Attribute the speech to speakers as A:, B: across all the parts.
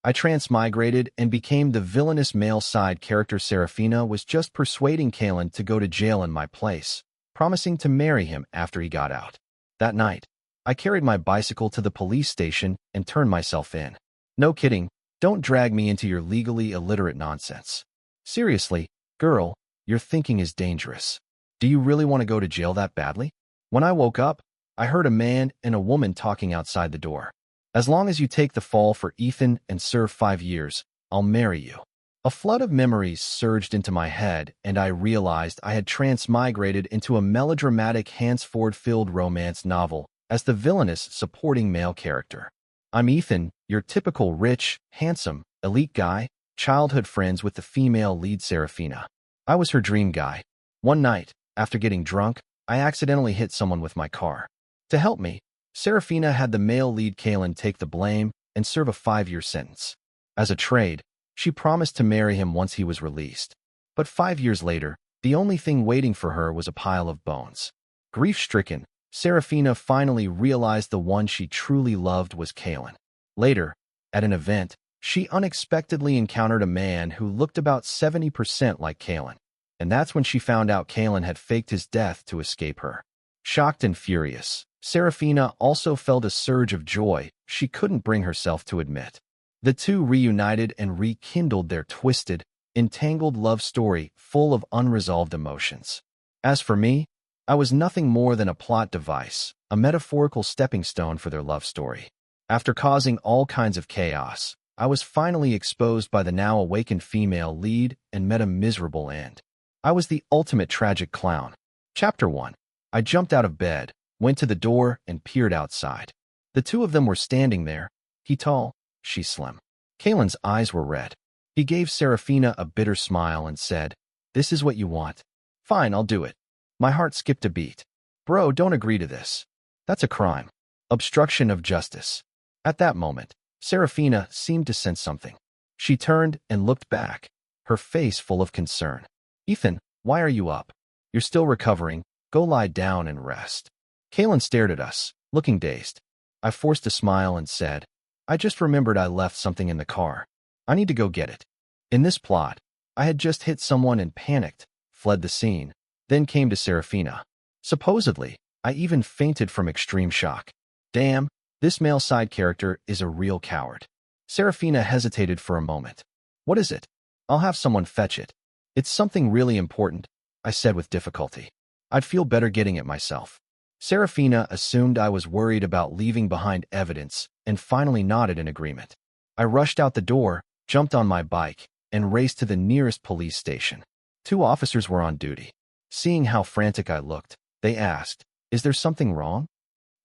A: I transmigrated and became the villainous male side character. Serafina was just persuading Kalen to go to jail in my place, promising to marry him after he got out. That night, I carried my bicycle to the police station and turned myself in. No kidding, don't drag me into your legally illiterate nonsense. Seriously, girl, your thinking is dangerous. Do you really want to go to jail that badly? When I woke up, I heard a man and a woman talking outside the door. As long as you take the fall for Ethan and serve 5 years, I'll marry you. A flood of memories surged into my head, and I realized I had transmigrated into a melodramatic Hansford-filled romance novel as the villainous supporting male character. I'm Ethan, your typical rich, handsome, elite guy, childhood friends with the female lead Serafina. I was her dream guy. One night, after getting drunk, I accidentally hit someone with my car. To help me, Serafina had the male lead Kalen take the blame and serve a 5-year sentence. As a trade, she promised to marry him once he was released. But 5 years later, the only thing waiting for her was a pile of bones. Grief-stricken, Serafina finally realized the one she truly loved was Kalen. Later, at an event, she unexpectedly encountered a man who looked about 70% like Kalen. And that's when she found out Kalen had faked his death to escape her. Shocked and furious, Serafina also felt a surge of joy she couldn't bring herself to admit. The two reunited and rekindled their twisted, entangled love story full of unresolved emotions. As for me, I was nothing more than a plot device, a metaphorical stepping stone for their love story. After causing all kinds of chaos, I was finally exposed by the now awakened female lead and met a miserable end. I was the ultimate tragic clown. Chapter 1. I jumped out of bed, went to the door, and peered outside. The two of them were standing there, he tall, she slim. Kalen's eyes were red. He gave Serafina a bitter smile and said, "This is what you want. Fine, I'll do it." My heart skipped a beat. Bro, don't agree to this. That's a crime. Obstruction of justice. At that moment, Serafina seemed to sense something. She turned and looked back, her face full of concern. "Ethan, why are you up? You're still recovering. Go lie down and rest." Kalen stared at us, looking dazed. I forced a smile and said, "I just remembered I left something in the car. I need to go get it." In this plot, I had just hit someone and panicked, fled the scene, then came to Serafina. Supposedly, I even fainted from extreme shock. Damn, this male side character is a real coward. Serafina hesitated for a moment. "What is it?" "I'll have someone fetch it. It's something really important," I said with difficulty. "I'd feel better getting it myself." Serafina assumed I was worried about leaving behind evidence and finally nodded in agreement. I rushed out the door, jumped on my bike, and raced to the nearest police station. 2 officers were on duty. Seeing how frantic I looked, they asked, "Is there something wrong?"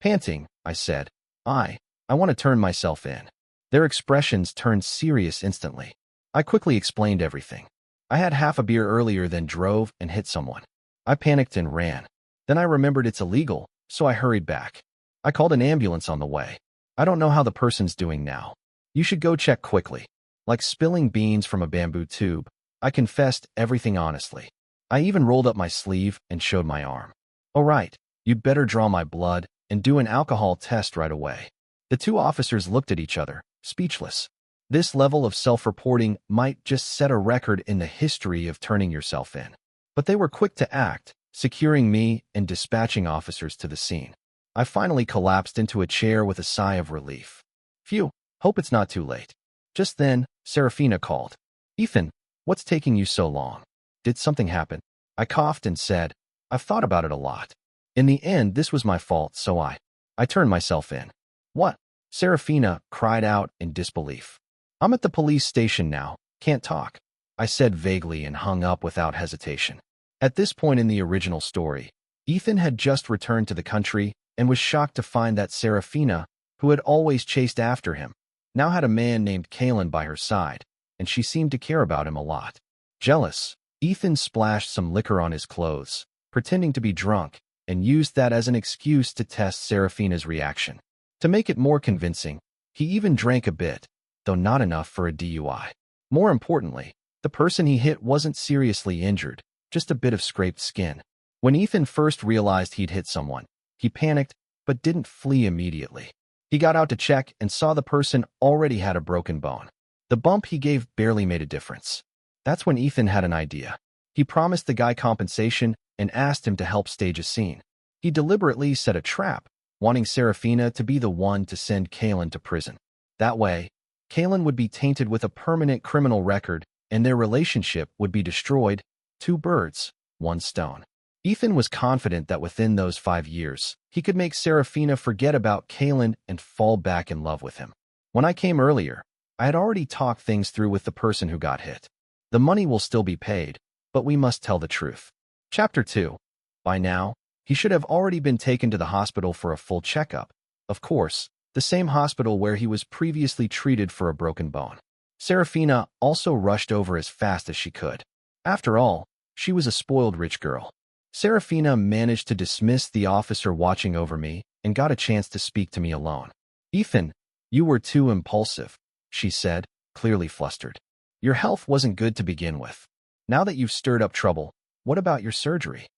A: Panting, I said, I want to turn myself in." Their expressions turned serious instantly. I quickly explained everything. I had half a beer earlier, then drove and hit someone. I panicked and ran. Then I remembered it's illegal, so I hurried back. I called an ambulance on the way. I don't know how the person's doing now. You should go check quickly. Like spilling beans from a bamboo tube, I confessed everything honestly. I even rolled up my sleeve and showed my arm. "All right, you'd better draw my blood and do an alcohol test right away." The 2 officers looked at each other, speechless. This level of self-reporting might just set a record in the history of turning yourself in. But they were quick to act, securing me and dispatching officers to the scene. I finally collapsed into a chair with a sigh of relief. Phew, hope it's not too late. Just then, Serafina called. "Ethan, what's taking you so long? Did something happen?" I coughed and said, "I've thought about it a lot. In the end, this was my fault, so I turned myself in." "What?" Serafina cried out in disbelief. "I'm at the police station now, can't talk," I said vaguely and hung up without hesitation. At this point in the original story, Ethan had just returned to the country and was shocked to find that Serafina, who had always chased after him, now had a man named Kalen by her side, and she seemed to care about him a lot. Jealous, Ethan splashed some liquor on his clothes, pretending to be drunk, and used that as an excuse to test Serafina's reaction. To make it more convincing, he even drank a bit, though not enough for a DUI. More importantly, the person he hit wasn't seriously injured, just a bit of scraped skin. When Ethan first realized he'd hit someone, he panicked, but didn't flee immediately. He got out to check and saw the person already had a broken bone. The bump he gave barely made a difference. That's when Ethan had an idea. He promised the guy compensation and asked him to help stage a scene. He deliberately set a trap, wanting Serafina to be the one to send Kalen to prison. That way, Kalen would be tainted with a permanent criminal record and their relationship would be destroyed. 2 birds, 1 stone. Ethan was confident that within those 5 years, he could make Serafina forget about Kalen and fall back in love with him. When I came earlier, I had already talked things through with the person who got hit. The money will still be paid, but we must tell the truth. Chapter 2. By now, he should have already been taken to the hospital for a full checkup. Of course, the same hospital where he was previously treated for a broken bone. Serafina also rushed over as fast as she could. After all, she was a spoiled rich girl. Serafina managed to dismiss the officer watching over me and got a chance to speak to me alone. "Ethan, you were too impulsive," she said, clearly flustered. "Your health wasn't good to begin with. Now that you've stirred up trouble, what about your surgery?"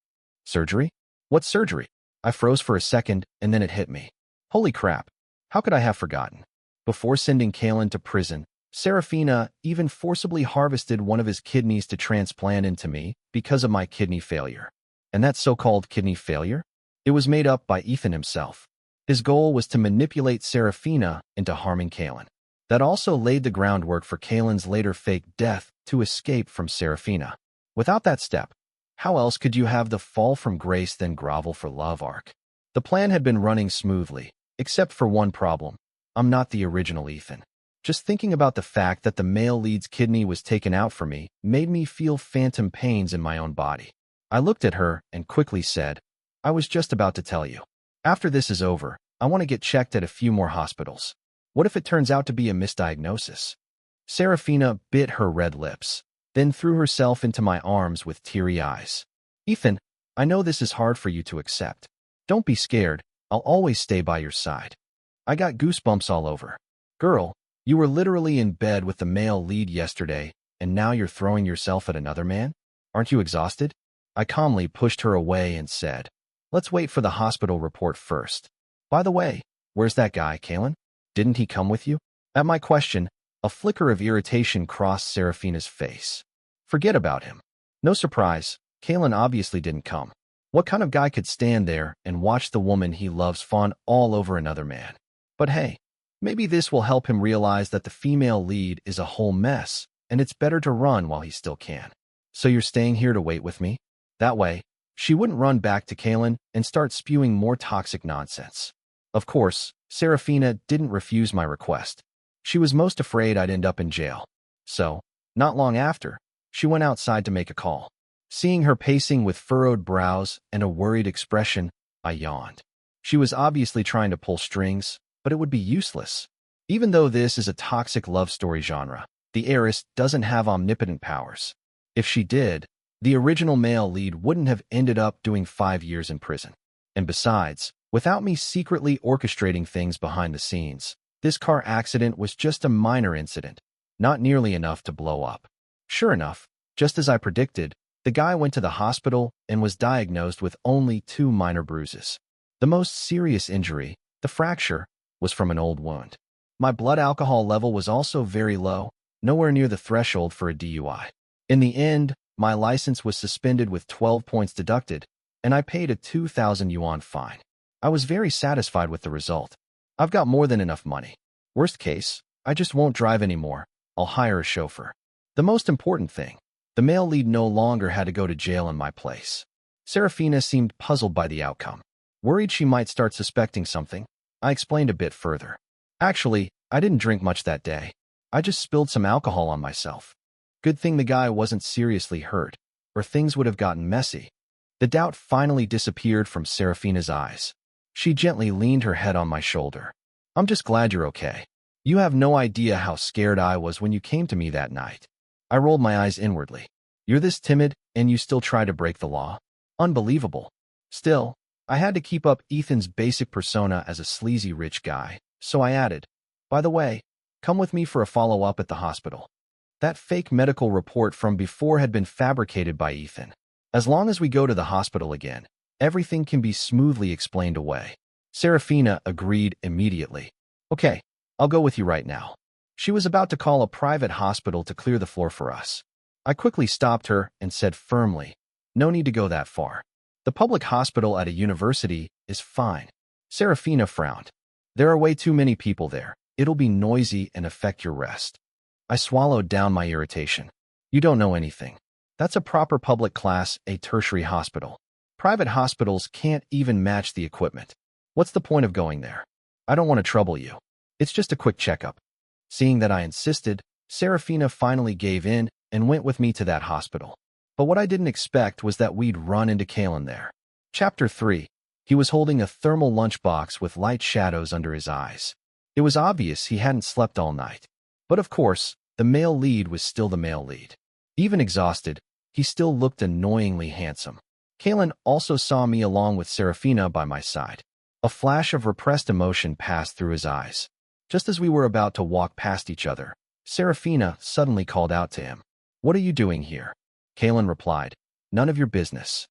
A: "Surgery? What surgery?" I froze for a second and then it hit me. Holy crap, how could I have forgotten? Before sending Kalen to prison, Serafina even forcibly harvested one of his kidneys to transplant into me because of my kidney failure. And that so-called kidney failure? It was made up by Ethan himself. His goal was to manipulate Serafina into harming Kalen. That also laid the groundwork for Kalen's later fake death to escape from Serafina. Without that step, how else could you have the fall from grace then grovel for love arc? The plan had been running smoothly, except for one problem. I'm not the original Ethan. Just thinking about the fact that the male lead's kidney was taken out for me made me feel phantom pains in my own body. I looked at her and quickly said, "I was just about to tell you. After this is over, I want to get checked at a few more hospitals. What if it turns out to be a misdiagnosis?" Serafina bit her red lips, then threw herself into my arms with teary eyes. "Ethan, I know this is hard for you to accept. Don't be scared, I'll always stay by your side." I got goosebumps all over. "Girl, you were literally in bed with the male lead yesterday, and now you're throwing yourself at another man? Aren't you exhausted?" I calmly pushed her away and said, "Let's wait for the hospital report first. By the way, where's that guy, Kalen? Didn't he come with you?" At my question, a flicker of irritation crossed Serafina's face. "Forget about him. No surprise, Kalen obviously didn't come. What kind of guy could stand there and watch the woman he loves fawn all over another man? But hey, maybe this will help him realize that the female lead is a whole mess, and it's better to run while he still can. So you're staying here to wait with me?" That way, she wouldn't run back to Kalen and start spewing more toxic nonsense. Of course, Serafina didn't refuse my request. She was most afraid I'd end up in jail. So, not long after, she went outside to make a call. Seeing her pacing with furrowed brows and a worried expression, I yawned. She was obviously trying to pull strings, but it would be useless. Even though this is a toxic love story genre, the heiress doesn't have omnipotent powers. If she did, the original male lead wouldn't have ended up doing 5 years in prison. And besides, without me secretly orchestrating things behind the scenes, this car accident was just a minor incident, not nearly enough to blow up. Sure enough, just as I predicted, the guy went to the hospital and was diagnosed with only 2 minor bruises. The most serious injury, the fracture, was from an old wound. My blood alcohol level was also very low, nowhere near the threshold for a DUI. In the end, my license was suspended with 12 points deducted, and I paid a 2,000 yuan fine. I was very satisfied with the result. I've got more than enough money. Worst case, I just won't drive anymore. I'll hire a chauffeur. The most important thing, the male lead no longer had to go to jail in my place. Serafina seemed puzzled by the outcome. Worried she might start suspecting something, I explained a bit further. Actually, I didn't drink much that day. I just spilled some alcohol on myself. Good thing the guy wasn't seriously hurt, or things would have gotten messy. The doubt finally disappeared from Serafina's eyes. She gently leaned her head on my shoulder. "I'm just glad you're okay. You have no idea how scared I was when you came to me that night." I rolled my eyes inwardly. "You're this timid, and you still try to break the law? Unbelievable." Still, I had to keep up Ethan's basic persona as a sleazy rich guy, so I added, "By the way, come with me for a follow-up at the hospital." That fake medical report from before had been fabricated by Ethan. As long as we go to the hospital again, everything can be smoothly explained away. Serafina agreed immediately. "Okay, I'll go with you right now." She was about to call a private hospital to clear the floor for us. I quickly stopped her and said firmly, "No need to go that far. The public hospital at a university is fine." Serafina frowned. "There are way too many people there. It'll be noisy and affect your rest." I swallowed down my irritation. "You don't know anything. That's a proper public class, a tertiary hospital. Private hospitals can't even match the equipment. What's the point of going there? I don't want to trouble you. It's just a quick checkup." Seeing that I insisted, Serafina finally gave in and went with me to that hospital. But what I didn't expect was that we'd run into Kalen there. Chapter 3. He was holding a thermal lunchbox with light shadows under his eyes. It was obvious he hadn't slept all night. But of course, the male lead was still the male lead. Even exhausted, he still looked annoyingly handsome. Kalen also saw me along with Serafina by my side. A flash of repressed emotion passed through his eyes. Just as we were about to walk past each other, Serafina suddenly called out to him. "What are you doing here?" Kalen replied, "None of your business."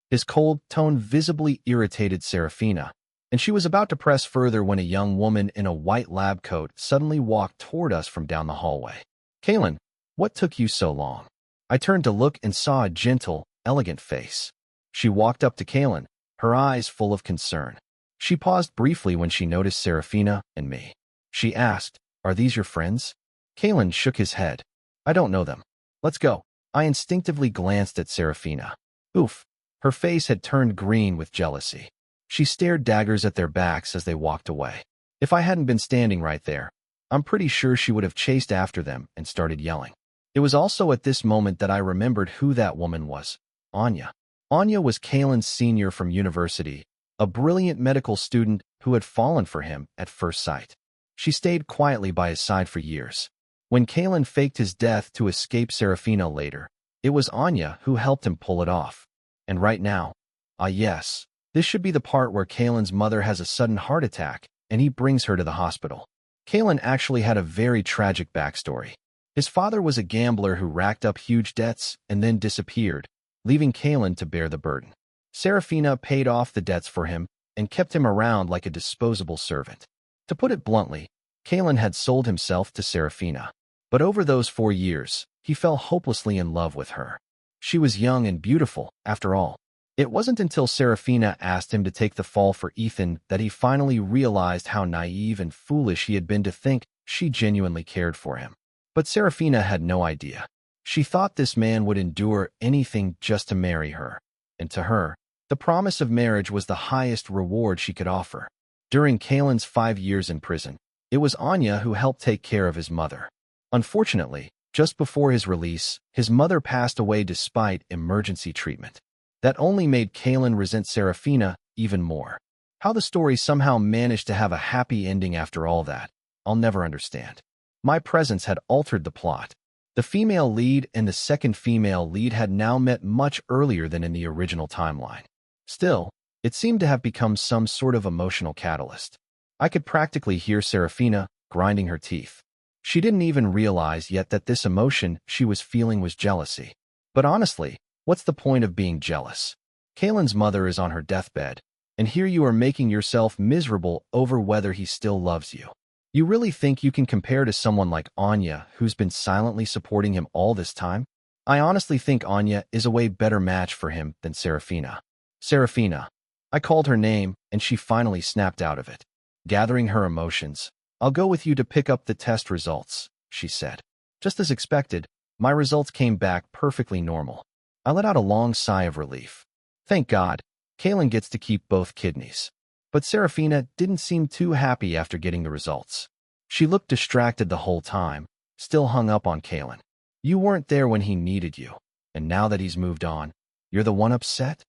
A: His cold tone visibly irritated Serafina, and she was about to press further when a young woman in a white lab coat suddenly walked toward us from down the hallway. "Kalen, what took you so long?" I turned to look and saw a gentle, elegant face. She walked up to Kalen, her eyes full of concern. She paused briefly when she noticed Serafina and me. She asked, "Are these your friends?" Kalen shook his head. "I don't know them. Let's go." I instinctively glanced at Serafina. Oof. Her face had turned green with jealousy. She stared daggers at their backs as they walked away. If I hadn't been standing right there, I'm pretty sure she would have chased after them and started yelling. It was also at this moment that I remembered who that woman was. Anya. Anya was Kalen's senior from university, a brilliant medical student who had fallen for him at first sight. She stayed quietly by his side for years. When Kalen faked his death to escape Serafina later, it was Anya who helped him pull it off. And right now, yes, this should be the part where Kalen's mother has a sudden heart attack and he brings her to the hospital. Kalen actually had a very tragic backstory. His father was a gambler who racked up huge debts and then disappeared, leaving Kalen to bear the burden. Serafina paid off the debts for him and kept him around like a disposable servant. To put it bluntly, Kalen had sold himself to Serafina. But over those 4 years, he fell hopelessly in love with her. She was young and beautiful, after all. It wasn't until Serafina asked him to take the fall for Ethan that he finally realized how naive and foolish he had been to think she genuinely cared for him. But Serafina had no idea. She thought this man would endure anything just to marry her. And to her, the promise of marriage was the highest reward she could offer. During Kalen's 5 years in prison, it was Anya who helped take care of his mother. Unfortunately, just before his release, his mother passed away despite emergency treatment. That only made Kalen resent Serafina even more. How the story somehow managed to have a happy ending after all that, I'll never understand. My presence had altered the plot. The female lead and the second female lead had now met much earlier than in the original timeline. Still, it seemed to have become some sort of emotional catalyst. I could practically hear Serafina grinding her teeth. She didn't even realize yet that this emotion she was feeling was jealousy. But honestly, what's the point of being jealous? Kalen's mother is on her deathbed, and here you are making yourself miserable over whether he still loves you. You really think you can compare to someone like Anya, who's been silently supporting him all this time? I honestly think Anya is a way better match for him than Serafina. Serafina. I called her name, and she finally snapped out of it. Gathering her emotions, "I'll go with you to pick up the test results," she said. Just as expected, my results came back perfectly normal. I let out a long sigh of relief. Thank God, Kalen gets to keep both kidneys. But Serafina didn't seem too happy after getting the results. She looked distracted the whole time, still hung up on Kalen. You weren't there when he needed you, and now that he's moved on, you're the one upset?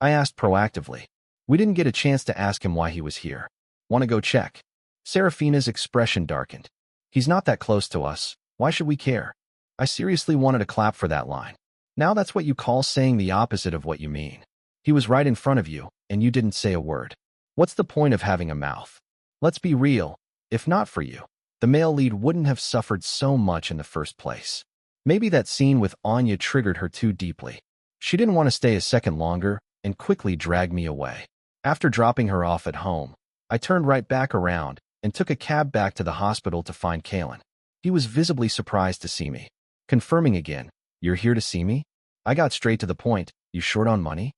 A: I asked proactively. We didn't get a chance to ask him why he was here. Want to go check? Serafina's expression darkened. He's not that close to us. Why should we care? I seriously wanted to clap for that line. Now that's what you call saying the opposite of what you mean. He was right in front of you, and you didn't say a word. What's the point of having a mouth? Let's be real. If not for you, the male lead wouldn't have suffered so much in the first place. Maybe that scene with Anya triggered her too deeply. She didn't want to stay a second longer and quickly dragged me away. After dropping her off at home, I turned right back around and took a cab back to the hospital to find Kalen. He was visibly surprised to see me. Confirming again, "You're here to see me?" I got straight to the point. "You short on money?"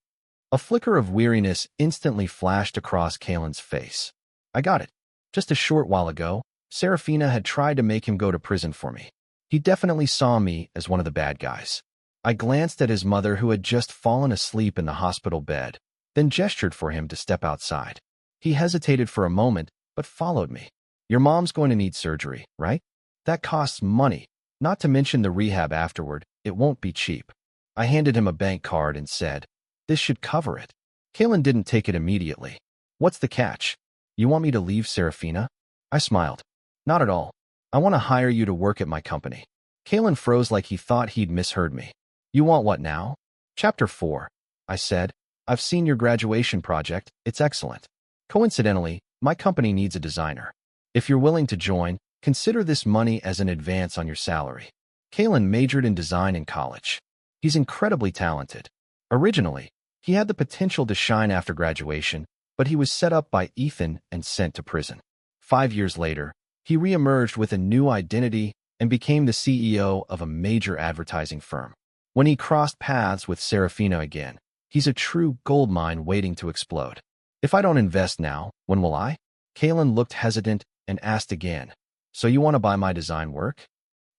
A: A flicker of weariness instantly flashed across Kalen's face. "I got it. Just a short while ago, Serafina had tried to make him go to prison for me. He definitely saw me as one of the bad guys." I glanced at his mother, who had just fallen asleep in the hospital bed, then gestured for him to step outside. He hesitated for a moment, but followed me. "Your mom's going to need surgery, right? That costs money, not to mention the rehab afterward. It won't be cheap." I handed him a bank card and said, "This should cover it." Kalen didn't take it immediately. "What's the catch? You want me to leave Serafina?" I smiled. "Not at all. I want to hire you to work at my company." Kalen froze like he thought he'd misheard me. "You want what now?" "Chapter 4. I said. "I've seen your graduation project. It's excellent. Coincidentally, my company needs a designer. If you're willing to join, consider this money as an advance on your salary." Kalen majored in design in college. He's incredibly talented. Originally, he had the potential to shine after graduation, but he was set up by Ethan and sent to prison. 5 years later, he re-emerged with a new identity and became the CEO of a major advertising firm. When he crossed paths with Serafina again, he's a true goldmine waiting to explode. "If I don't invest now, when will I?" Kalen looked hesitant and asked again, "So you want to buy my design work?"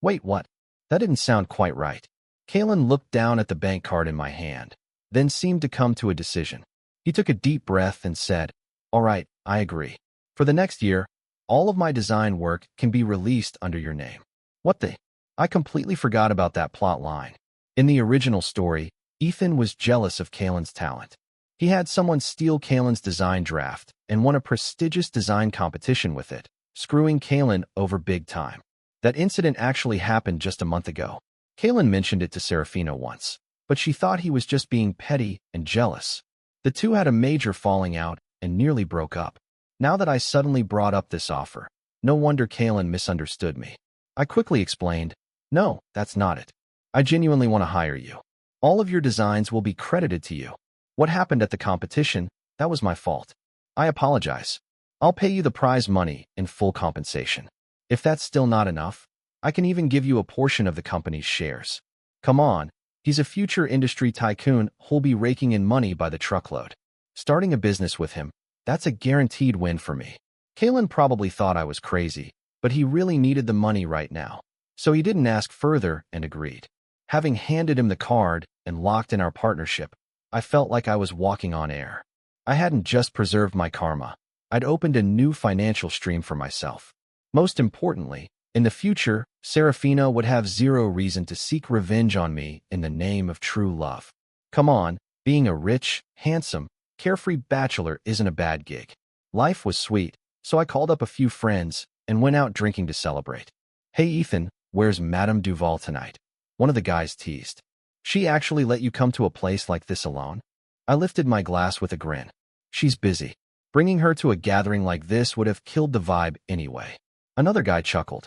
A: "Wait, what? That didn't sound quite right." Kalen looked down at the bank card in my hand, then seemed to come to a decision. He took a deep breath and said, "All right, I agree. For the next year, all of my design work can be released under your name." What the? I completely forgot about that plot line. In the original story, Ethan was jealous of Kalen's talent. He had someone steal Kalen's design draft and won a prestigious design competition with it, screwing Kalen over big time. That incident actually happened just a month ago. Kalen mentioned it to Serafina once, but she thought he was just being petty and jealous. The two had a major falling out and nearly broke up. Now that I suddenly brought up this offer, no wonder Kalen misunderstood me. I quickly explained, "No, that's not it. I genuinely want to hire you. All of your designs will be credited to you. What happened at the competition, that was my fault. I apologize. I'll pay you the prize money in full compensation. If that's still not enough, I can even give you a portion of the company's shares." Come on, he's a future industry tycoon who'll be raking in money by the truckload. Starting a business with him, that's a guaranteed win for me. Kalen probably thought I was crazy, but he really needed the money right now, so he didn't ask further and agreed. Having handed him the card and locked in our partnership, I felt like I was walking on air. I hadn't just preserved my karma, I'd opened a new financial stream for myself. Most importantly, in the future, Serafina would have zero reason to seek revenge on me in the name of true love. Come on, being a rich, handsome, carefree bachelor isn't a bad gig. Life was sweet, so I called up a few friends and went out drinking to celebrate. "Hey Ethan, where's Madame Duval tonight?" one of the guys teased. "She actually let you come to a place like this alone?" I lifted my glass with a grin. "She's busy. Bringing her to a gathering like this would have killed the vibe anyway." Another guy chuckled.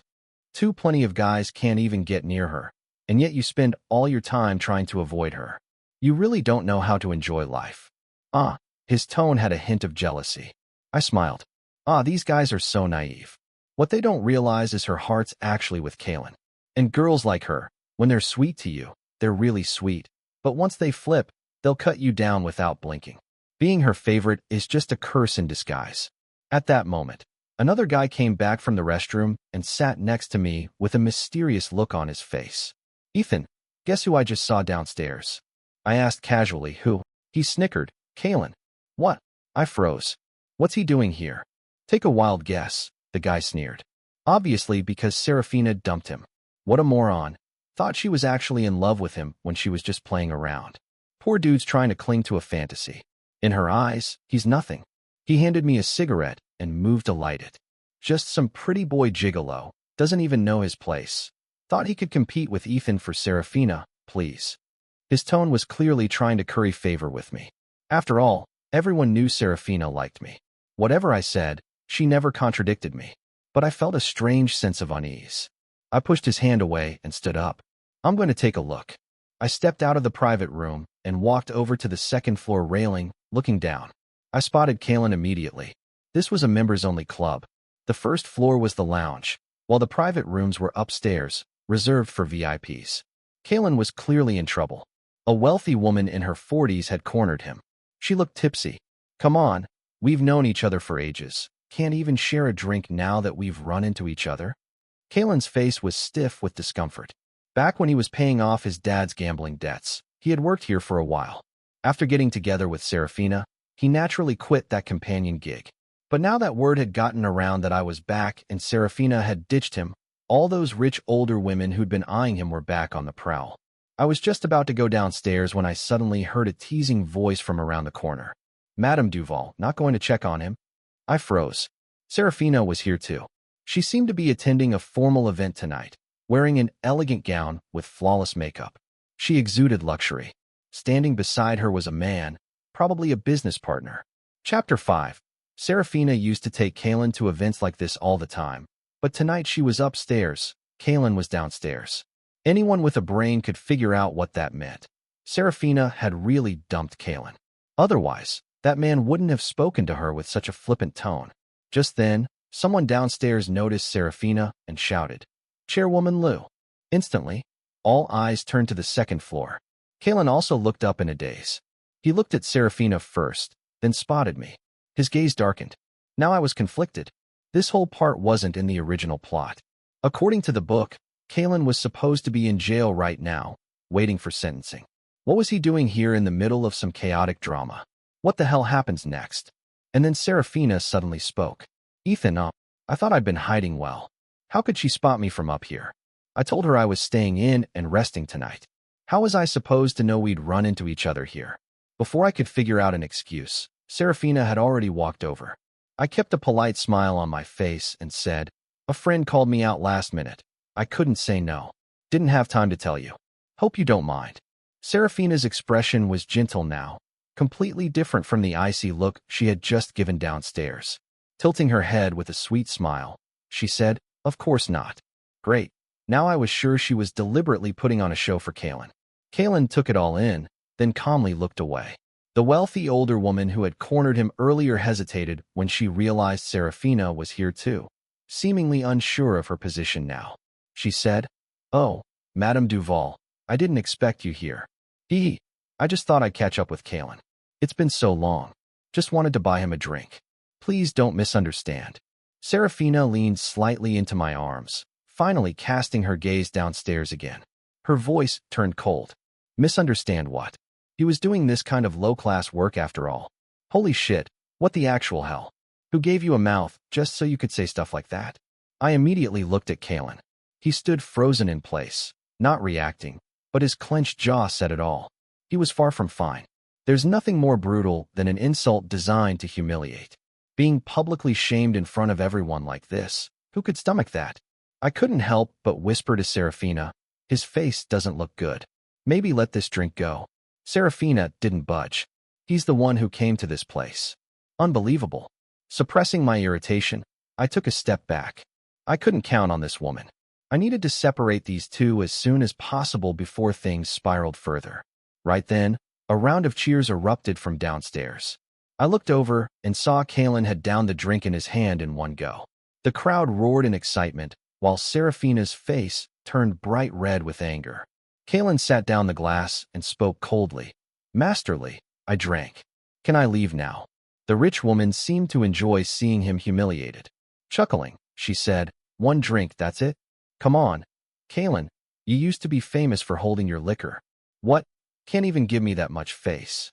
A: Plenty of guys can't even get near her, and yet you spend all your time trying to avoid her. You really don't know how to enjoy life." His tone had a hint of jealousy. I smiled. These guys are so naive. What they don't realize is her heart's actually with Kalen. And girls like her, when they're sweet to you, they're really sweet. But once they flip, they'll cut you down without blinking. Being her favorite is just a curse in disguise. At that moment, another guy came back from the restroom and sat next to me with a mysterious look on his face. "Ethan, guess who I just saw downstairs?" I asked casually. "Who?" He snickered. "Kalen." "What?" I froze. "What's he doing here?" "Take a wild guess," the guy sneered. "Obviously because Serafina dumped him. What a moron. Thought she was actually in love with him when she was just playing around. Poor dude's trying to cling to a fantasy. In her eyes, he's nothing." He handed me a cigarette and moved to light it. "Just some pretty boy gigolo, doesn't even know his place. Thought he could compete with Ethan for Serafina, please." His tone was clearly trying to curry favor with me. After all, everyone knew Serafina liked me. Whatever I said, she never contradicted me. But I felt a strange sense of unease. I pushed his hand away and stood up. "I'm going to take a look." I stepped out of the private room and walked over to the second-floor railing, looking down. I spotted Kalen immediately. This was a members-only club. The first floor was the lounge, while the private rooms were upstairs, reserved for VIPs. Kaylin was clearly in trouble. A wealthy woman in her 40s had cornered him. She looked tipsy. Come on, we've known each other for ages. Can't even share a drink now that we've run into each other? Kaylin's face was stiff with discomfort. Back when he was paying off his dad's gambling debts, he had worked here for a while. After getting together with Serafina, he naturally quit that companion gig. But now that word had gotten around that I was back and Serafina had ditched him, all those rich older women who'd been eyeing him were back on the prowl. I was just about to go downstairs when I suddenly heard a teasing voice from around the corner. Madame Duval, not going to check on him? I froze. Serafina was here too. She seemed to be attending a formal event tonight, wearing an elegant gown with flawless makeup. She exuded luxury. Standing beside her was a man, probably a business partner. Chapter 5. Serafina used to take Kaylin to events like this all the time, but tonight she was upstairs, Kaylin was downstairs. Anyone with a brain could figure out what that meant. Serafina had really dumped Kaylin. Otherwise, that man wouldn't have spoken to her with such a flippant tone. Just then, someone downstairs noticed Serafina and shouted, "Chairwoman Liu." Instantly, all eyes turned to the second floor. Kaylin also looked up in a daze. He looked at Serafina first, then spotted me. His gaze darkened. Now I was conflicted. This whole part wasn't in the original plot. According to the book, Kaylin was supposed to be in jail right now, waiting for sentencing. What was he doing here in the middle of some chaotic drama? What the hell happens next? And then Serafina suddenly spoke. Ethan, I thought I'd been hiding well. How could she spot me from up here? I told her I was staying in and resting tonight. How was I supposed to know we'd run into each other here? Before I could figure out an excuse, Serafina had already walked over. I kept a polite smile on my face and said, "A friend called me out last minute. I couldn't say no. Didn't have time to tell you. Hope you don't mind." Serafina's expression was gentle now, completely different from the icy look she had just given downstairs. Tilting her head with a sweet smile, she said, "Of course not." Great. Now I was sure she was deliberately putting on a show for Kaylin. Kaylin took it all in, then calmly looked away. The wealthy older woman who had cornered him earlier hesitated when she realized Serafina was here too, seemingly unsure of her position now. She said, "Oh, Madame Duval, I didn't expect you here. I just thought I'd catch up with Kaylin. It's been so long. Just wanted to buy him a drink. Please don't misunderstand." Serafina leaned slightly into my arms, finally casting her gaze downstairs again. Her voice turned cold. "Misunderstand what? He was doing this kind of low-class work after all. Holy shit, what the actual hell? Who gave you a mouth just so you could say stuff like that?" I immediately looked at Kaylin. He stood frozen in place, not reacting, but his clenched jaw said it all. He was far from fine. There's nothing more brutal than an insult designed to humiliate. Being publicly shamed in front of everyone like this, who could stomach that? I couldn't help but whisper to Serafina, "His face doesn't look good. Maybe let this drink go." Serafina didn't budge. He's the one who came to this place. Unbelievable. Suppressing my irritation, I took a step back. I couldn't count on this woman. I needed to separate these two as soon as possible before things spiraled further. Right then, a round of cheers erupted from downstairs. I looked over and saw Kaylin had downed the drink in his hand in one go. The crowd roared in excitement, while Serafina's face turned bright red with anger. Kaylin sat down the glass and spoke coldly. "Masterly, I drank. Can I leave now?" The rich woman seemed to enjoy seeing him humiliated. Chuckling, she said, "One drink, that's it? Come on. Kaylin, you used to be famous for holding your liquor. What? Can't even give me that much face."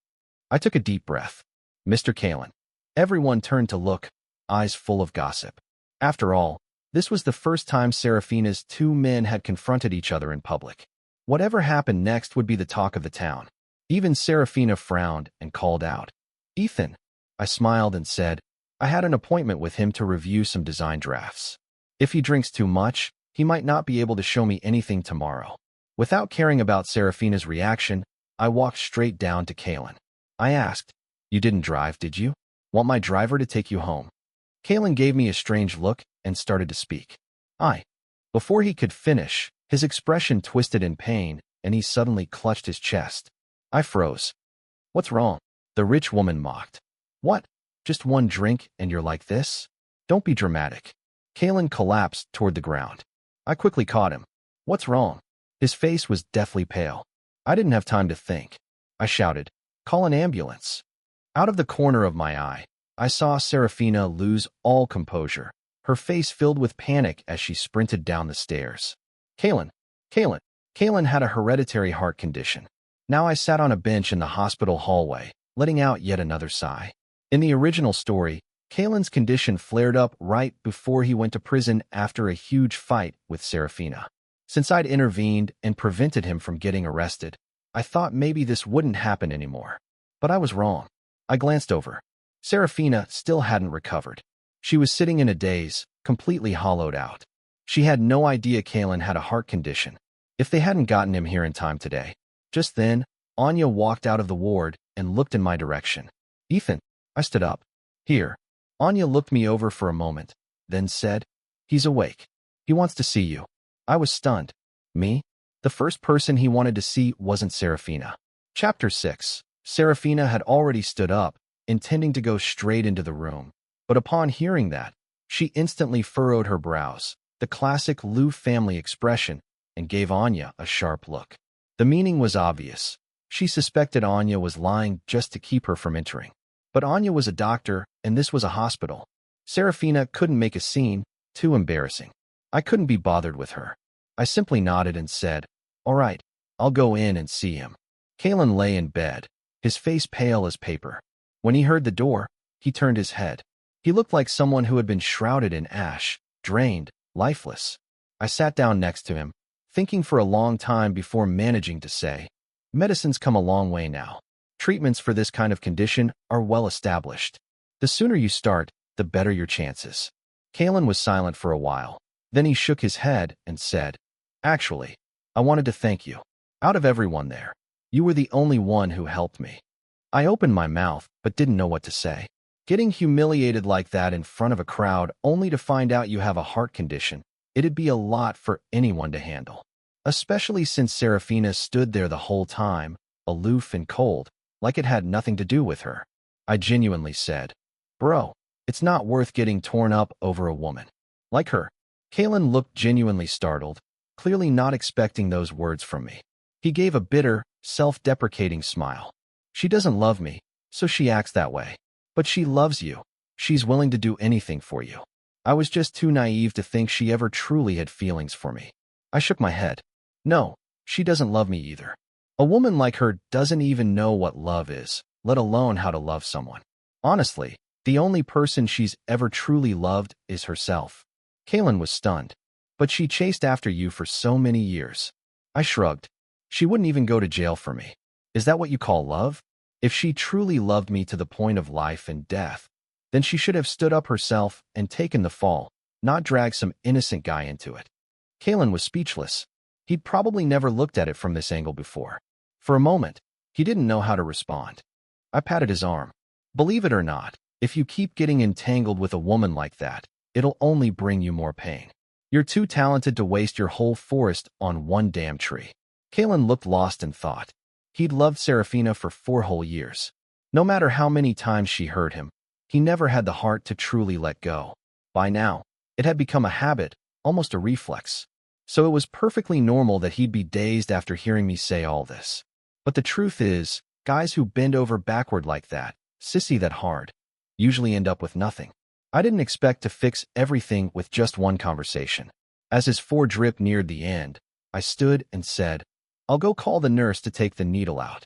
A: I took a deep breath. "Mr. Kaylin." Everyone turned to look, eyes full of gossip. After all, this was the first time Serafina's two men had confronted each other in public. Whatever happened next would be the talk of the town. Even Serafina frowned and called out, "Ethan." I smiled and said, "I had an appointment with him to review some design drafts. If he drinks too much, he might not be able to show me anything tomorrow." Without caring about Serafina's reaction, I walked straight down to Kaylin. I asked, "You didn't drive, did you? Want my driver to take you home?" Kaylin gave me a strange look and started to speak. Before he could finish, his expression twisted in pain, and he suddenly clutched his chest. I froze. "What's wrong?" The rich woman mocked. "What? Just one drink and you're like this? Don't be dramatic." Kalen collapsed toward the ground. I quickly caught him. What's wrong? His face was deathly pale. I didn't have time to think. I shouted, call an ambulance. Out of the corner of my eye, I saw Serafina lose all composure, her face filled with panic as she sprinted down the stairs. Kalen, Kalen, Kalen had a hereditary heart condition. Now I sat on a bench in the hospital hallway, letting out yet another sigh. In the original story, Kalen's condition flared up right before he went to prison after a huge fight with Serafina. Since I'd intervened and prevented him from getting arrested, I thought maybe this wouldn't happen anymore. But I was wrong. I glanced over. Serafina still hadn't recovered. She was sitting in a daze, completely hollowed out. She had no idea Kalen had a heart condition. If they hadn't gotten him here in time today. Just then, Anya walked out of the ward and looked in my direction. Ethan, I stood up. Here. Anya looked me over for a moment, then said, he's awake. He wants to see you. I was stunned. Me? The first person he wanted to see wasn't Serafina. Chapter 6. Serafina had already stood up, intending to go straight into the room. But upon hearing that, she instantly furrowed her brows, the classic Liu family expression, and gave Anya a sharp look. The meaning was obvious. She suspected Anya was lying just to keep her from entering. But Anya was a doctor, and this was a hospital. Serafina couldn't make a scene, too embarrassing. I couldn't be bothered with her. I simply nodded and said, all right, I'll go in and see him. Kalen lay in bed, his face pale as paper. When he heard the door, he turned his head. He looked like someone who had been shrouded in ash, drained, lifeless. I sat down next to him, thinking for a long time before managing to say, medicine's come a long way now. Treatments for this kind of condition are well established. The sooner you start, the better your chances. Kalen was silent for a while. Then he shook his head and said, actually, I wanted to thank you. Out of everyone there, you were the only one who helped me. I opened my mouth, but didn't know what to say. Getting humiliated like that in front of a crowd only to find out you have a heart condition, it'd be a lot for anyone to handle. Especially since Serafina stood there the whole time, aloof and cold, like it had nothing to do with her. I genuinely said, bro, it's not worth getting torn up over a woman. Like her. Kalen looked genuinely startled, clearly not expecting those words from me. He gave a bitter, self-deprecating smile. She doesn't love me, so she acts that way. But she loves you. She's willing to do anything for you. I was just too naive to think she ever truly had feelings for me. I shook my head. No, she doesn't love me either. A woman like her doesn't even know what love is, let alone how to love someone. Honestly, the only person she's ever truly loved is herself. Kalen was stunned. But she chased after you for so many years. I shrugged. She wouldn't even go to jail for me. Is that what you call love? If she truly loved me to the point of life and death, then she should have stood up herself and taken the fall, not drag some innocent guy into it. Kalen was speechless. He'd probably never looked at it from this angle before. For a moment, he didn't know how to respond. I patted his arm. Believe it or not, if you keep getting entangled with a woman like that, it'll only bring you more pain. You're too talented to waste your whole forest on one damn tree. Kalen looked lost in thought. He'd loved Serafina for 4 whole years. No matter how many times she hurt him, he never had the heart to truly let go. By now, it had become a habit, almost a reflex. So it was perfectly normal that he'd be dazed after hearing me say all this. But the truth is, guys who bend over backward like that, sissy that hard, usually end up with nothing. I didn't expect to fix everything with just one conversation. As his drip neared the end, I stood and said, I'll go call the nurse to take the needle out.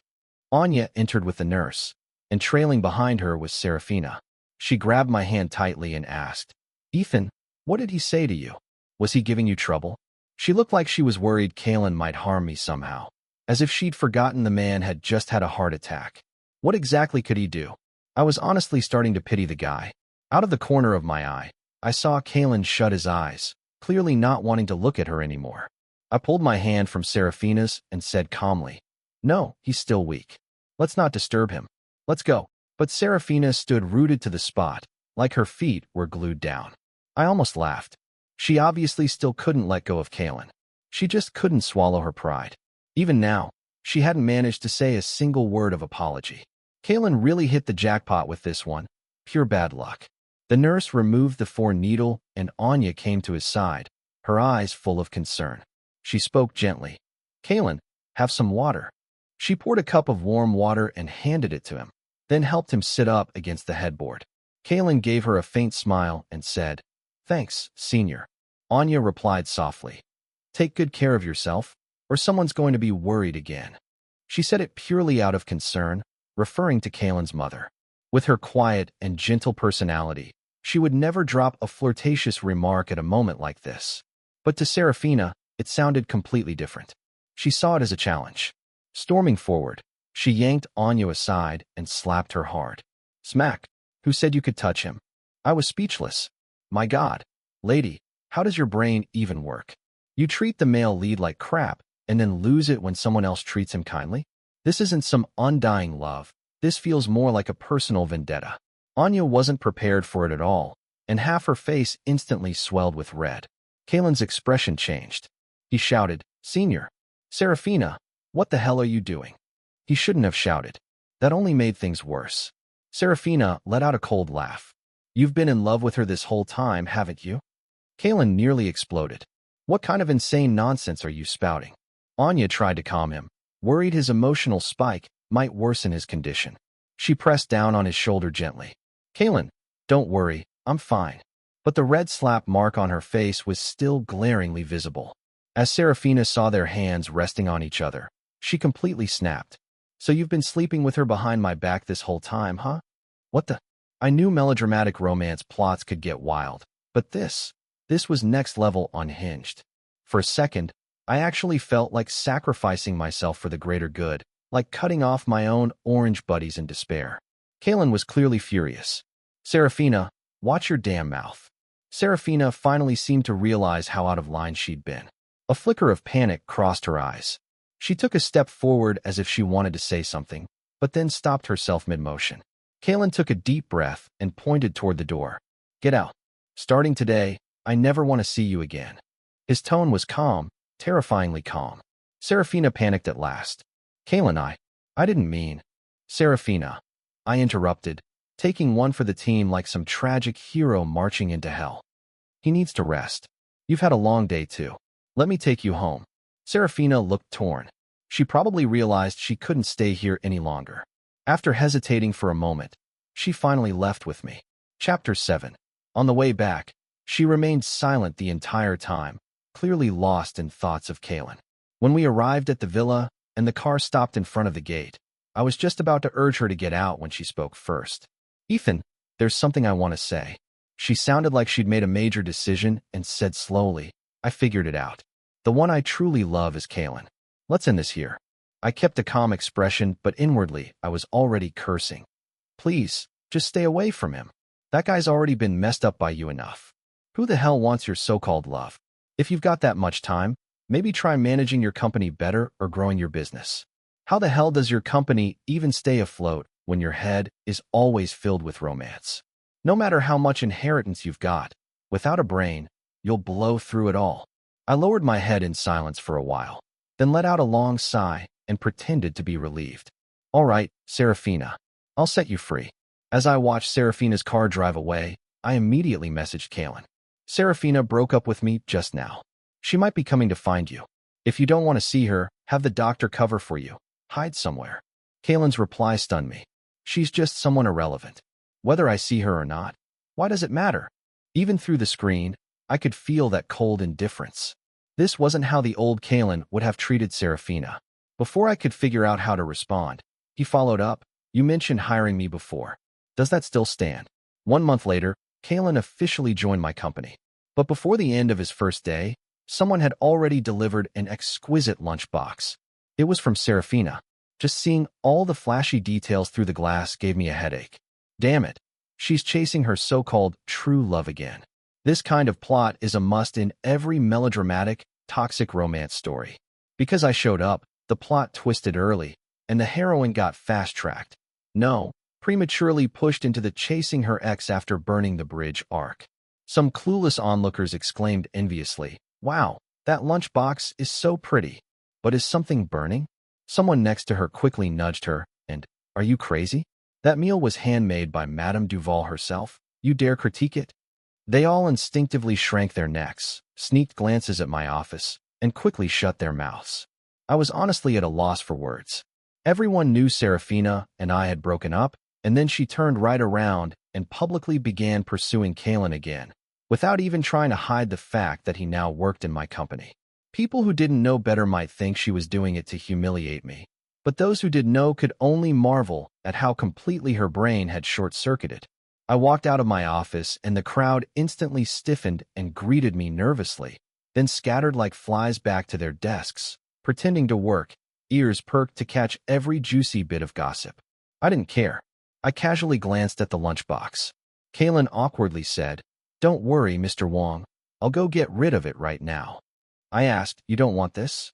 A: Anya entered with the nurse, and trailing behind her was Serafina. She grabbed my hand tightly and asked, Ethan, what did he say to you? Was he giving you trouble? She looked like she was worried Kalen might harm me somehow, as if she'd forgotten the man had just had a heart attack. What exactly could he do? I was honestly starting to pity the guy. Out of the corner of my eye, I saw Kalen shut his eyes, clearly not wanting to look at her anymore. I pulled my hand from Serafina's and said calmly, No, he's still weak. Let's not disturb him. Let's go. But Serafina stood rooted to the spot, like her feet were glued down. I almost laughed. She obviously still couldn't let go of Kalen. She just couldn't swallow her pride. Even now, she hadn't managed to say a single word of apology. Kalen really hit the jackpot with this one. Pure bad luck. The nurse removed the 4-needle and Anya came to his side, her eyes full of concern. She spoke gently. Kaylin, have some water. She poured a cup of warm water and handed it to him, then helped him sit up against the headboard. Kaylin gave her a faint smile and said, Thanks, Senior. Anya replied softly, Take good care of yourself, or someone's going to be worried again. She said it purely out of concern, referring to Kaylin's mother. With her quiet and gentle personality, she would never drop a flirtatious remark at a moment like this. But to Serafina, it sounded completely different. She saw it as a challenge. Storming forward, she yanked Anya aside and slapped her hard. Smack. Who said you could touch him? I was speechless. My God. Lady, how does your brain even work? You treat the male lead like crap and then lose it when someone else treats him kindly? This isn't some undying love. This feels more like a personal vendetta. Anya wasn't prepared for it at all, and half her face instantly swelled with red. Kaylin's expression changed. He shouted, Senior. Serafina, what the hell are you doing? He shouldn't have shouted. That only made things worse. Serafina let out a cold laugh. You've been in love with her this whole time, haven't you? Kaylin nearly exploded. What kind of insane nonsense are you spouting? Anya tried to calm him, worried his emotional spike might worsen his condition. She pressed down on his shoulder gently. Kaylin, don't worry, I'm fine. But the red slap mark on her face was still glaringly visible. As Serafina saw their hands resting on each other, she completely snapped. So you've been sleeping with her behind my back this whole time, huh? What the? I knew melodramatic romance plots could get wild, but this was next level unhinged. For a second, I actually felt like sacrificing myself for the greater good, like cutting off my own orange buddies in despair. Kaylin was clearly furious. Serafina, watch your damn mouth. Serafina finally seemed to realize how out of line she'd been. A flicker of panic crossed her eyes. She took a step forward as if she wanted to say something, but then stopped herself mid-motion. Kaylin took a deep breath and pointed toward the door. Get out. Starting today, I never want to see you again. His tone was calm, terrifyingly calm. Serafina panicked at last. Kaylin, I didn't mean. Serafina, I interrupted, taking one for the team like some tragic hero marching into hell. He needs to rest. You've had a long day too. Let me take you home. Serafina looked torn. She probably realized she couldn't stay here any longer. After hesitating for a moment, she finally left with me. Chapter 7. On the way back, she remained silent the entire time, clearly lost in thoughts of Kaylin. When we arrived at the villa and the car stopped in front of the gate, I was just about to urge her to get out when she spoke first. Ethan, there's something I want to say. She sounded like she'd made a major decision and said slowly, I figured it out. The one I truly love is Kaylin. Let's end this here. I kept a calm expression, but inwardly, I was already cursing. Please, just stay away from him. That guy's already been messed up by you enough. Who the hell wants your so-called love? If you've got that much time, maybe try managing your company better or growing your business. How the hell does your company even stay afloat when your head is always filled with romance? No matter how much inheritance you've got, without a brain, you'll blow through it all. I lowered my head in silence for a while, then let out a long sigh and pretended to be relieved. All right, Serafina, I'll set you free. As I watched Serafina's car drive away, I immediately messaged Kaylin. Serafina broke up with me just now. She might be coming to find you. If you don't want to see her, have the doctor cover for you. Hide somewhere. Kaylin's reply stunned me. She's just someone irrelevant. Whether I see her or not, why does it matter? Even through the screen, I could feel that cold indifference. This wasn't how the old Kaylin would have treated Serafina. Before I could figure out how to respond, he followed up, You mentioned hiring me before. Does that still stand? 1 month later, Kaylin officially joined my company. But before the end of his first day, someone had already delivered an exquisite lunchbox. It was from Serafina. Just seeing all the flashy details through the glass gave me a headache. Damn it. She's chasing her so-called true love again. This kind of plot is a must in every melodramatic, toxic romance story. Because I showed up, the plot twisted early, and the heroine got fast-tracked. No, prematurely pushed into the chasing her ex after burning the bridge arc. Some clueless onlookers exclaimed enviously, Wow, that lunchbox is so pretty. But is something burning? Someone next to her quickly nudged her, and, Are you crazy? That meal was handmade by Madame Duval herself. You dare critique it? They all instinctively shrank their necks, sneaked glances at my office, and quickly shut their mouths. I was honestly at a loss for words. Everyone knew Serafina and I had broken up, and then she turned right around and publicly began pursuing Kalen again, without even trying to hide the fact that he now worked in my company. People who didn't know better might think she was doing it to humiliate me, but those who did know could only marvel at how completely her brain had short-circuited. I walked out of my office, and the crowd instantly stiffened and greeted me nervously, then scattered like flies back to their desks, pretending to work, ears perked to catch every juicy bit of gossip. I didn't care. I casually glanced at the lunchbox. Kalen awkwardly said, "Don't worry, Mr. Wong. I'll go get rid of it right now." I asked, "You don't want this?"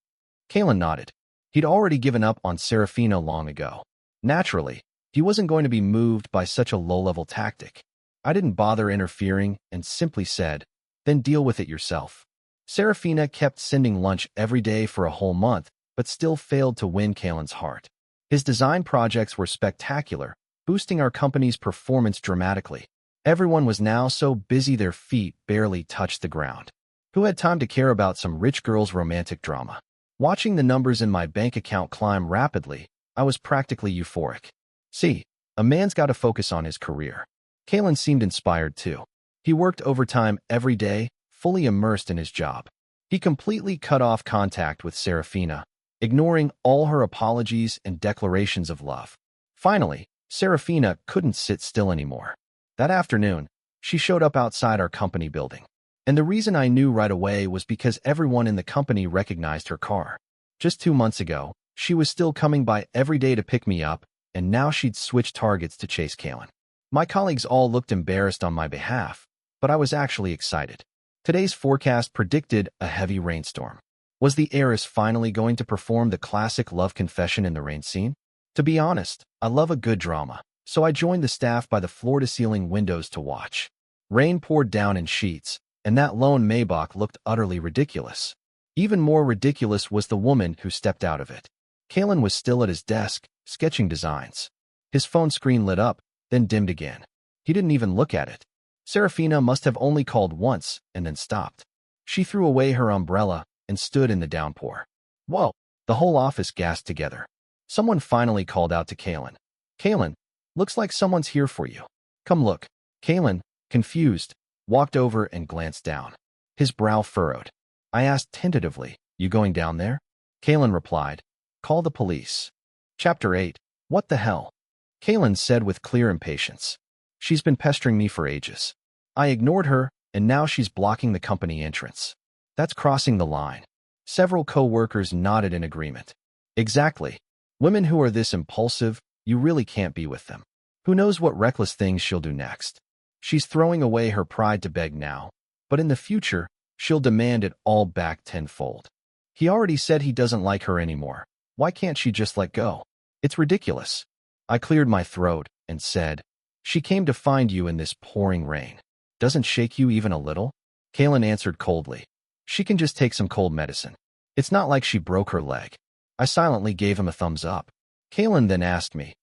A: Kalen nodded. He'd already given up on Serafina long ago. Naturally, he wasn't going to be moved by such a low-level tactic. I didn't bother interfering and simply said, "Then deal with it yourself." Serafina kept sending lunch every day for a whole month, but still failed to win Kalen's heart. His design projects were spectacular, boosting our company's performance dramatically. Everyone was now so busy their feet barely touched the ground. Who had time to care about some rich girl's romantic drama? Watching the numbers in my bank account climb rapidly, I was practically euphoric. See, a man's got to focus on his career. Kalen seemed inspired too. He worked overtime every day, fully immersed in his job. He completely cut off contact with Serafina, ignoring all her apologies and declarations of love. Finally, Serafina couldn't sit still anymore. That afternoon, she showed up outside our company building. And the reason I knew right away was because everyone in the company recognized her car. Just 2 months ago, she was still coming by every day to pick me up, and now she'd switched targets to chase Kalen. My colleagues all looked embarrassed on my behalf, but I was actually excited. Today's forecast predicted a heavy rainstorm. Was the heiress finally going to perform the classic love confession in the rain scene? To be honest, I love a good drama, so I joined the staff by the floor-to-ceiling windows to watch. Rain poured down in sheets, and that lone Maybach looked utterly ridiculous. Even more ridiculous was the woman who stepped out of it. Kalen was still at his desk, sketching designs. His phone screen lit up, then dimmed again. He didn't even look at it. Serafina must have only called once and then stopped. She threw away her umbrella and stood in the downpour. Whoa! The whole office gasped together. Someone finally called out to Kalen. "Kalen, looks like someone's here for you. Come look." Kalen, confused, walked over and glanced down. His brow furrowed. I asked tentatively, "You going down there?" Kalen replied, "Call the police." Chapter 8. What the hell? Kalen said with clear impatience. "She's been pestering me for ages. I ignored her, and now she's blocking the company entrance. That's crossing the line." Several co-workers nodded in agreement. Exactly. Women who are this impulsive, you really can't be with them. Who knows what reckless things she'll do next? She's throwing away her pride to beg now, but in the future, she'll demand it all back tenfold. He already said he doesn't like her anymore. Why can't she just let go? It's ridiculous. I cleared my throat and said, "She came to find you in this pouring rain. Doesn't shake you even a little?" Kalen answered coldly. "She can just take some cold medicine. It's not like she broke her leg." I silently gave him a thumbs up. Kalen then asked me,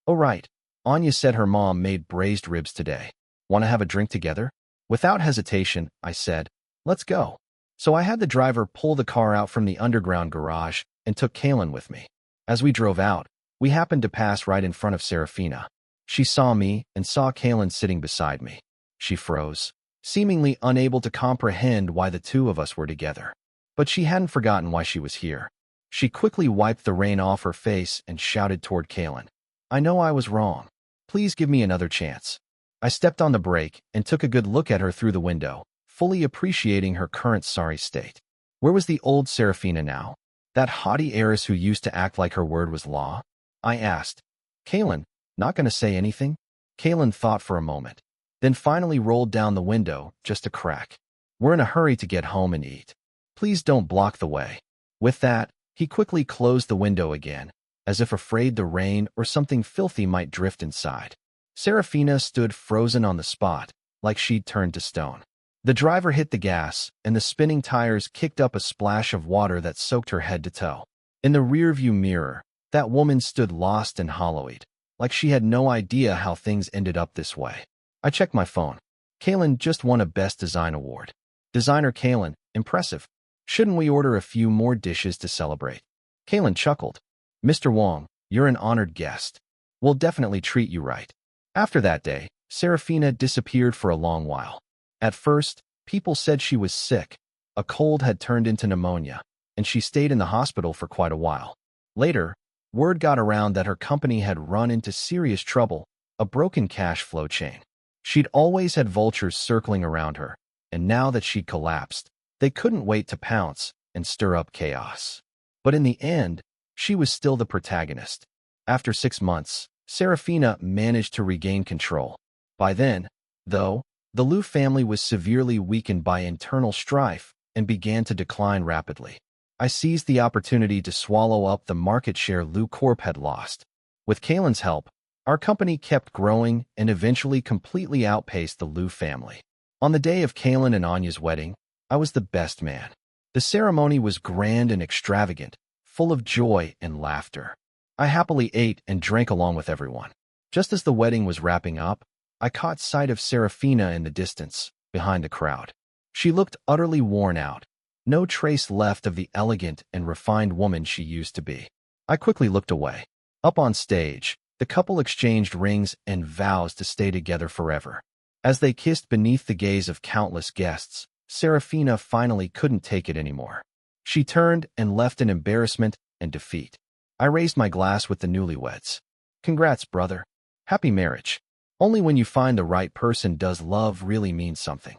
A: "Oh right, Anya said her mom made braised ribs today. Want to have a drink together?" Without hesitation, I said, "Let's go." So I had the driver pull the car out from the underground garage and took Kalen with me. As we drove out, we happened to pass right in front of Serafina. She saw me and saw Kalen sitting beside me. She froze, seemingly unable to comprehend why the two of us were together. But she hadn't forgotten why she was here. She quickly wiped the rain off her face and shouted toward Kalen, "I know I was wrong. Please give me another chance." I stepped on the brake and took a good look at her through the window, fully appreciating her current sorry state. Where was the old Serafina now? That haughty heiress who used to act like her word was law? I asked. "Kalen, not going to say anything?" Kalen thought for a moment, then finally rolled down the window just a crack. "We're in a hurry to get home and eat. Please don't block the way." With that, he quickly closed the window again, as if afraid the rain or something filthy might drift inside. Serafina stood frozen on the spot, like she'd turned to stone. The driver hit the gas, and the spinning tires kicked up a splash of water that soaked her head to toe. In the rearview mirror, that woman stood lost and hollow-eyed, like she had no idea how things ended up this way. I checked my phone. Kaylin just won a Best Design Award. Designer Kaylin, impressive. Shouldn't we order a few more dishes to celebrate? Kaylin chuckled. Mr. Wong, you're an honored guest. We'll definitely treat you right. After that day, Serafina disappeared for a long while. At first, people said she was sick. A cold had turned into pneumonia, and she stayed in the hospital for quite a while. Later, word got around that her company had run into serious trouble, a broken cash flow chain. She'd always had vultures circling around her, and now that she'd collapsed, they couldn't wait to pounce and stir up chaos. But in the end, she was still the protagonist. After 6 months, Serafina managed to regain control. By then, though, the Liu family was severely weakened by internal strife and began to decline rapidly. I seized the opportunity to swallow up the market share Liu Corp had lost. With Kaylin's help, our company kept growing and eventually completely outpaced the Liu family. On the day of Kaylin and Anya's wedding, I was the best man. The ceremony was grand and extravagant, full of joy and laughter. I happily ate and drank along with everyone. Just as the wedding was wrapping up, I caught sight of Serafina in the distance, behind the crowd. She looked utterly worn out, no trace left of the elegant and refined woman she used to be. I quickly looked away. Up on stage, the couple exchanged rings and vows to stay together forever. As they kissed beneath the gaze of countless guests, Serafina finally couldn't take it anymore. She turned and left in embarrassment and defeat. I raised my glass with the newlyweds. Congrats, brother. Happy marriage. Only when you find the right person does love really mean something.